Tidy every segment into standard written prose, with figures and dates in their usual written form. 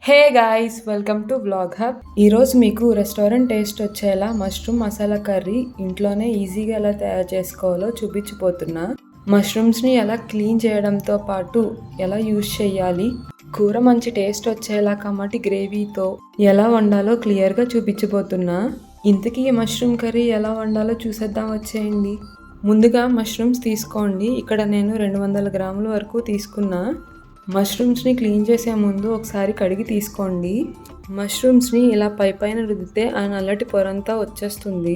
Hey guys, welcome to vlog hub. ఈరోజు మీకు restaurant taste వచ్చేలా మష్రూమ్ మసాలా కర్రీ ఇంట్లోనే ఈజీగా ఎలా తయారు చేసుకోవాలో చూపించిపోతున్నా. మష్రూమ్స్ని ఎలా క్లీన్ చేయడంతో పాటు ఎలా యూజ్ చేయాలి, కూర మంచి టేస్ట్ వచ్చేలా కమ్మటి గ్రేవీతో ఎలా వండాలో క్లియర్గా చూపించిపోతున్నా. ఇంతకీ ఈ మష్రూమ్ కర్రీ ఎలా వండాలో చూసేద్దాం వచ్చేయండి. ముందుగా మష్రూమ్స్ తీసుకోండి. ఇక్కడ నేను 200 గ్రాముల వరకు తీసుకున్నా. మష్రూమ్స్ని క్లీన్ చేసే ముందు ఒకసారి కడిగి తీసుకోండి. మష్రూమ్స్ని ఇలా పైన రుద్దితే ఆ నల్లటి పొరంతా వచ్చేస్తుంది.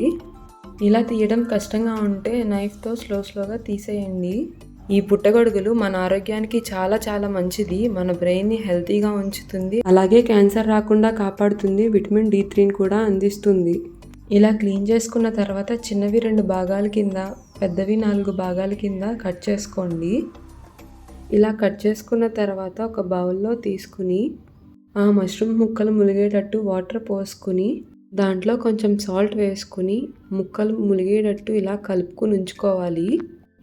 ఇలా తీయడం కష్టంగా ఉంటే నైఫ్తో స్లోగా తీసేయండి. ఈ పుట్టగొడుగులు మన ఆరోగ్యానికి చాలా మంచిది. మన బ్రెయిన్ని హెల్తీగా ఉంచుతుంది, అలాగే క్యాన్సర్ రాకుండా కాపాడుతుంది. విటమిన్ D3 కూడా అందిస్తుంది. ఇలా క్లీన్ చేసుకున్న తర్వాత చిన్నవి 2 భాగాల కింద, పెద్దవి 4 భాగాల కింద కట్ చేసుకోండి. ఇలా కట్ చేసుకున్న తర్వాత ఒక బౌల్లో తీసుకుని ఆ మష్రూమ్ ముక్కలు ములిగేటట్టు వాటర్ పోసుకుని దాంట్లో కొంచెం సాల్ట్ వేసుకుని ముక్కలు ములిగేటట్టు ఇలా కలుపుకుని ఉంచుకోవాలి.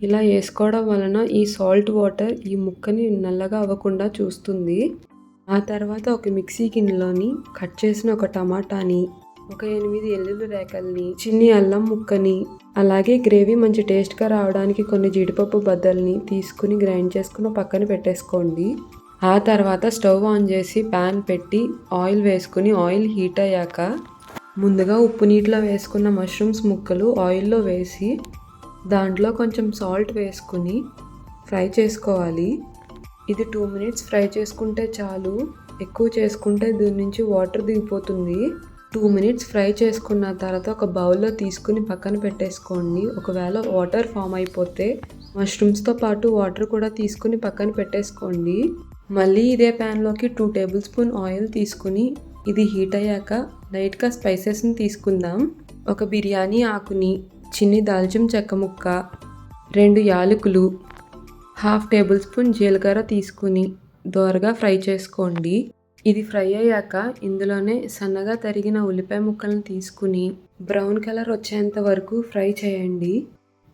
ఇలా వేసుకోవడం వలన ఈ సాల్ట్ వాటర్ ఈ ముక్కని నల్లగా అవ్వకుండా చూస్తుంది. ఆ తర్వాత ఒక మిక్సీ గిన్నెలోని కట్ చేసిన ఒక టమాటాని, ఒక 8 ఎల్లుల్లి రేకల్ని, చిన్ని అల్లం ముక్కని, అలాగే గ్రేవీ మంచి టేస్ట్గా రావడానికి కొన్ని జీడిపప్పు బద్దల్ని తీసుకుని గ్రైండ్ చేసుకుని పక్కన పెట్టేసుకోండి. ఆ తర్వాత స్టవ్ ఆన్ చేసి ప్యాన్ పెట్టి ఆయిల్ వేసుకుని ఆయిల్ హీట్ అయ్యాక ముందుగా ఉప్పు నీటిలో వేసుకున్న మష్రూమ్స్ ముక్కలు ఆయిల్లో వేసి దాంట్లో కొంచెం సాల్ట్ వేసుకుని ఫ్రై చేసుకోవాలి. ఇది 2 మినిట్స్ ఫ్రై చేసుకుంటే చాలు. ఎక్కువ చేసుకుంటే దీని నుంచి వాటర్ దిగిపోతుంది. 2 మినిట్స్ ఫ్రై చేసుకున్న తర్వాత ఒక బౌల్లో తీసుకుని పక్కన పెట్టేసుకోండి. ఒకవేళ వాటర్ ఫామ్ అయిపోతే మష్రూమ్స్తో పాటు వాటర్ కూడా తీసుకుని పక్కన పెట్టేసుకోండి. మళ్ళీ ఇదే ప్యాన్లోకి 2 టేబుల్ స్పూన్ ఆయిల్ తీసుకుని ఇది హీట్ అయ్యాక లైట్గా స్పైసెస్ని తీసుకుందాం. ఒక బిర్యానీ ఆకుని, చిన్ని దాల్చిన చెక్క ముక్క, 2 యాలకులు, 1/2 టేబుల్ స్పూన్ జీలకర్ర తీసుకుని దోరగా ఫ్రై చేసుకోండి. ఇది ఫ్రై అయ్యాక ఇందులోనే సన్నగా తరిగిన ఉల్లిపాయ ముక్కలను తీసుకుని బ్రౌన్ కలర్ వచ్చేంత వరకు ఫ్రై చేయండి.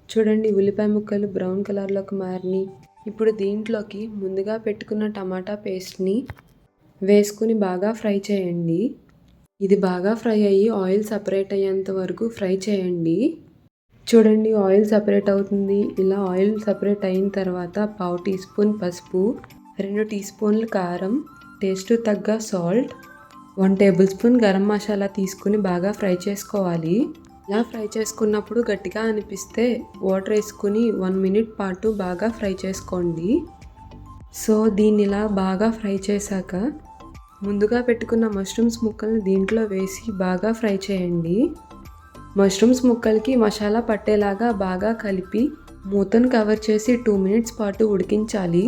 చూడండి, ఉల్లిపాయ ముక్కలు బ్రౌన్ కలర్లోకి మారినాయి. ఇప్పుడు దీంట్లోకి ముందుగా పెట్టుకున్న టమాటా పేస్ట్ని వేసుకుని బాగా ఫ్రై చేయండి. ఇది బాగా ఫ్రై అయ్యి ఆయిల్ సపరేట్ అయ్యేంత వరకు ఫ్రై చేయండి. చూడండి, ఆయిల్ సపరేట్ అవుతుంది. ఇలా ఆయిల్ సపరేట్ అయిన తర్వాత 1/2 టీ స్పూన్ పసుపు, 2 టీ స్పూన్లు కారం, టేస్ట్ తగ్గ salt, 1 table spoon garam masala తీసుకుని బాగా ఫ్రై చేసుకోవాలి. ఇలా ఫ్రై చేసుకున్నప్పుడు గట్టిగా అనిపిస్తే వాటర్ వేసుకుని 1 మినిట్ పాటు బాగా ఫ్రై చేసుకోండి. సో దీన్ని ఇలా బాగా ఫ్రై చేశాక ముందుగా పెట్టుకున్న మష్రూమ్స్ ముక్కల్ని దీంట్లో వేసి బాగా ఫ్రై చేయండి. మష్రూమ్స్ ముక్కలకి మసాలా పట్టేలాగా బాగా కలిపి మూతను కవర్ చేసి 2 మినిట్స్ పాటు ఉడికించాలి.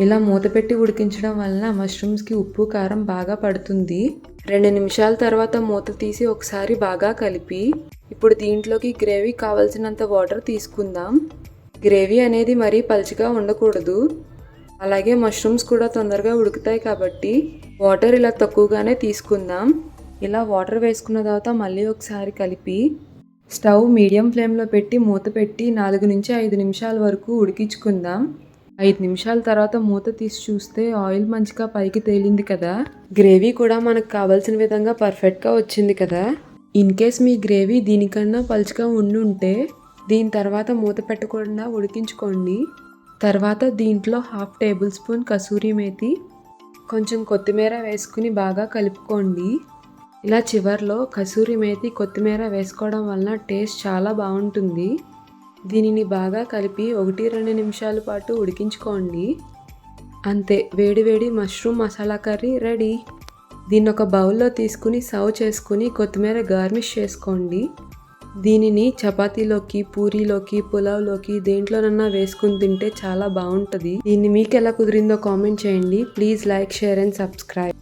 ఇలా మూత పెట్టి ఉడికించడం వలన మష్రూమ్స్కి ఉప్పు కారం బాగా పడుతుంది. 2 నిమిషాల తర్వాత మూత తీసి ఒకసారి బాగా కలిపి ఇప్పుడు దీంట్లోకి గ్రేవీ కావాల్సినంత వాటర్ తీసుకుందాం. గ్రేవీ అనేది మరీ పలుచగా ఉండకూడదు, అలాగే మష్రూమ్స్ కూడా తొందరగా ఉడుకుతాయి కాబట్టి వాటర్ ఇలా తక్కువగానే తీసుకుందాం. ఇలా వాటర్ వేసుకున్న తర్వాత మళ్ళీ ఒకసారి కలిపి స్టవ్ మీడియం ఫ్లేమ్లో పెట్టి మూత పెట్టి 4 నుంచి 5 నిమిషాల వరకు ఉడికించుకుందాం. 5 నిమిషాల తర్వాత మూత తీసి చూస్తే ఆయిల్ మంచిగా పైకి తేలింది కదా. గ్రేవీ కూడా మనకు కావాల్సిన విధంగా పర్ఫెక్ట్గా వచ్చింది కదా. ఇన్ కేస్ మీ గ్రేవీ దీనికన్నా పలుచగా ఉంటే దీని తర్వాత మూత పెట్టకుండా ఉడికించుకోండి. తర్వాత దీంట్లో 1/2 టేబుల్ స్పూన్ కసూరి మేతి, కొంచెం కొత్తిమీర వేసుకుని బాగా కలుపుకోండి. ఇలా చివర్లో కసూరి మేతి, కొత్తిమీర వేసుకోవడం వలన టేస్ట్ చాలా బాగుంటుంది. దీనిని బాగా కలిపి 1-2 నిమిషాల పాటు ఉడికించుకోండి. అంతే, వేడి మష్రూమ్ మసాలా కర్రీ రెడీ. దీన్ని ఒక బౌల్లో తీసుకుని సర్వ్ చేసుకుని కొత్తిమీర గార్నిష్ చేసుకోండి. దీనిని చపాతీలోకి, పూరీలోకి, పులావ్లోకి దేంట్లోనన్నా వేసుకుని తింటే చాలా బాగుంటుంది. దీన్ని మీకు ఎలా కుదిరిందో కామెంట్ చేయండి. Please like, share and subscribe.